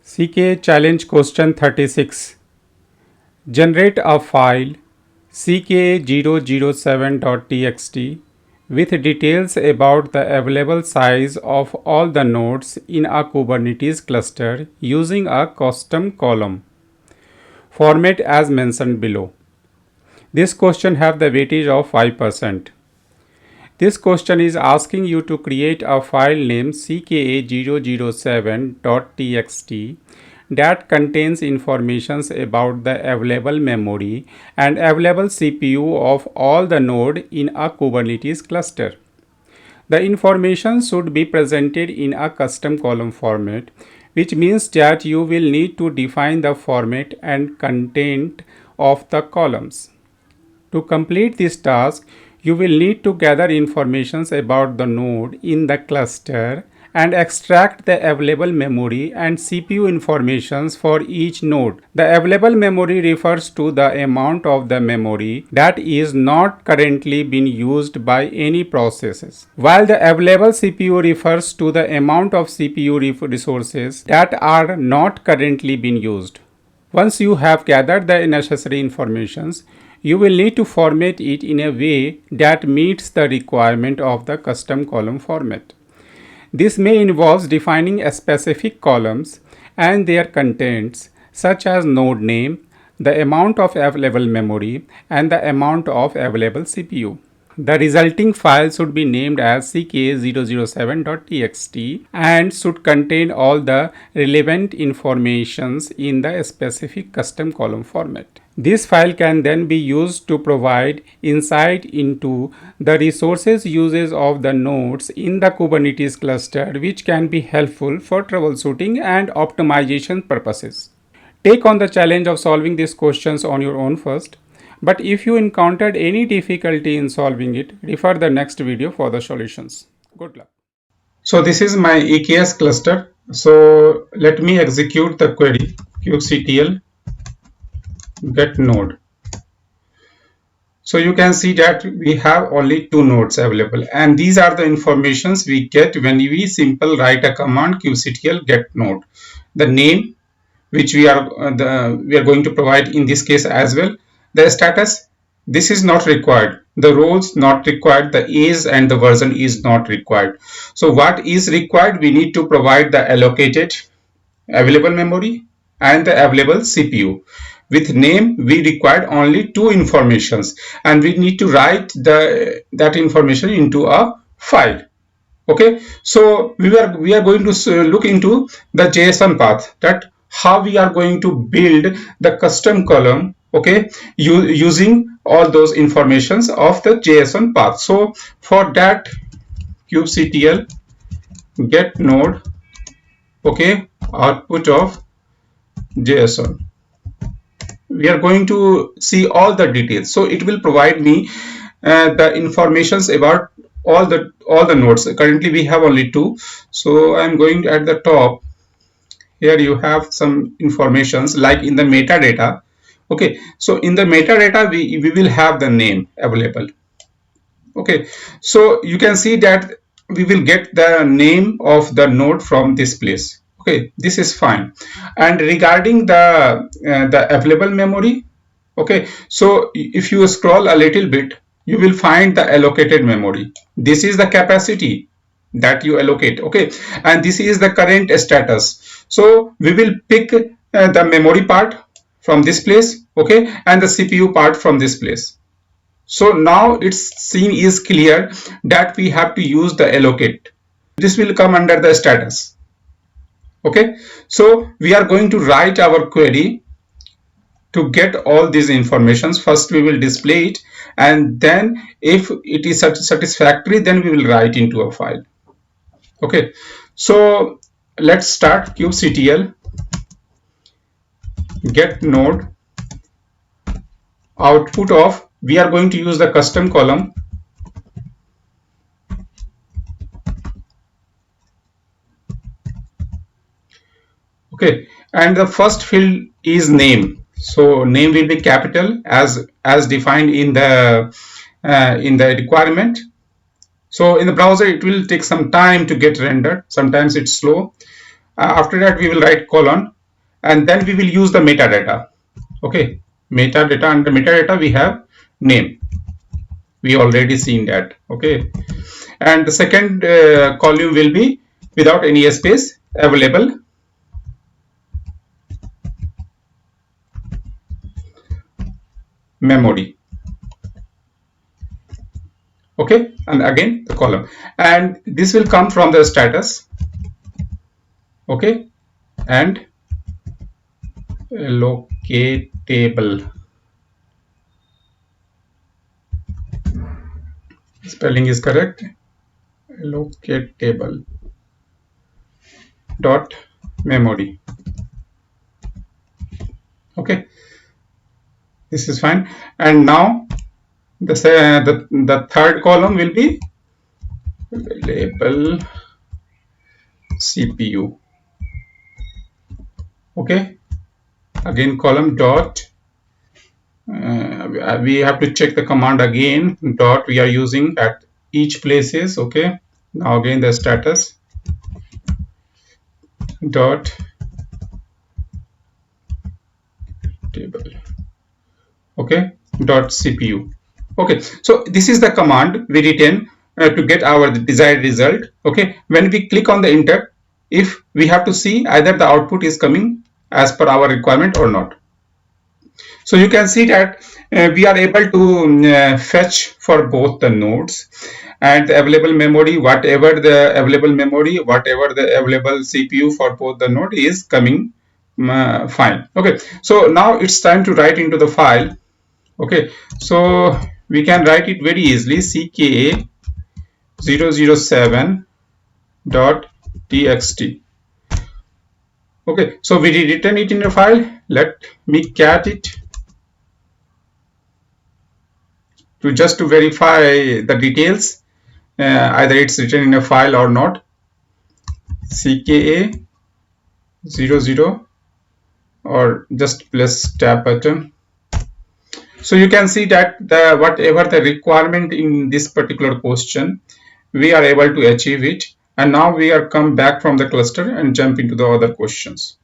CKA Challenge Question 36. Generate a file CKA007.txt with details about the available size of all the nodes in a Kubernetes cluster using a custom column. Format as mentioned below. This question have the weightage of 5%. This question is asking you to create a file named CKA007.txt that contains information about the available memory and available CPU of all the node in a Kubernetes cluster. The information should be presented in a custom column format, which means that you will need to define the format and content of the columns. To complete this task, you will need to gather information about the node in the cluster and extract the available memory and CPU information for each node. The available memory refers to the amount of the memory that is not currently being used by any processes, while the available CPU refers to the amount of CPU resources that are not currently being used. Once you have gathered the necessary informations, you will need to format it in a way that meets the requirement of the custom column format. This may involve defining specific columns and their contents, such as node name, the amount of available memory, and the amount of available CPU. The resulting file should be named as CKA007.txt and should contain all the relevant informations in the specific custom column format. This file can then be used to provide insight into the resources uses of the nodes in the Kubernetes cluster, which can be helpful for troubleshooting and optimization purposes. Take on the challenge of solving these questions on your own first. But if you encountered any difficulty in solving it, refer the next video for the solutions. Good luck. So this is my EKS cluster. So let me execute the query kubectl get node. So you can see that we have only two nodes available, and these are the informations we get when we simple write a command kubectl get node. The name, which we are going to provide in this case as well. The status, this is not required. The roles not required. The age and the version is not required. So what is required? We need to provide the allocated available memory and the available CPU. With name, we required only two informations, and we need to write that information into a file. Okay, so we are going to look into the JSON path, that how we are going to build the custom column, okay, using all those informations of the JSON path. So for that, kubectl get node, okay, output of JSON. We are going to see all the details. So it will provide me the informations about all the nodes. Currently we have only two, so I'm going at the top. Here you have some informations like in the metadata. Okay, so in the metadata we will have the name available. Okay, so you can see that we will get the name of the node from this place. Okay, this is fine. And regarding the available memory, okay, so if you scroll a little bit, you will find the allocated memory. This is the capacity that you allocate, okay, and this is the current status. So we will pick the memory part from this place, okay, and the CPU part from this place. So now its scene is clear that we have to use the allocate. This will come under the status. Okay, so we are going to write our query to get all these informations. First we will display it, and then if it is satisfactory, then we will write into a file. Okay, so let's start kubectl get node output of, we are going to use the custom column. Okay, and the first field is name. So name will be capital as defined in the requirement. So in the browser it will take some time to get rendered. Sometimes it's slow. After that we will write colon, and then we will use the metadata. Okay, metadata. Under metadata we have name, we already seen that. Okay, and the second column will be without any space, available memory. Okay, and again the column, and this will come from the status. Okay, and locatable, spelling is correct, locatable dot memory. Okay, this is fine. And now the third column will be label CPU. Okay, again column dot, we have to check the command again, dot we are using at each places. Okay, now again the status dot table. Okay, dot CPU. Okay, so this is the command we written to get our desired result. Okay, when we click on the enter, if we have to see either the output is coming as per our requirement or not. So you can see that we are able to fetch for both the nodes, and the available memory, whatever the available memory, whatever the available CPU for both the node is coming fine. Okay, so now it's time to write into the file. Okay, so we can write it very easily, CKA 007 dot txt. Okay, so we written it in a file. Let me cat it to just to verify the details, either it's written in a file or not. CKA 00, or just press tab button. So you can see that the whatever the requirement in this particular question, we are able to achieve it. And now we are come back from the cluster and jump into the other questions.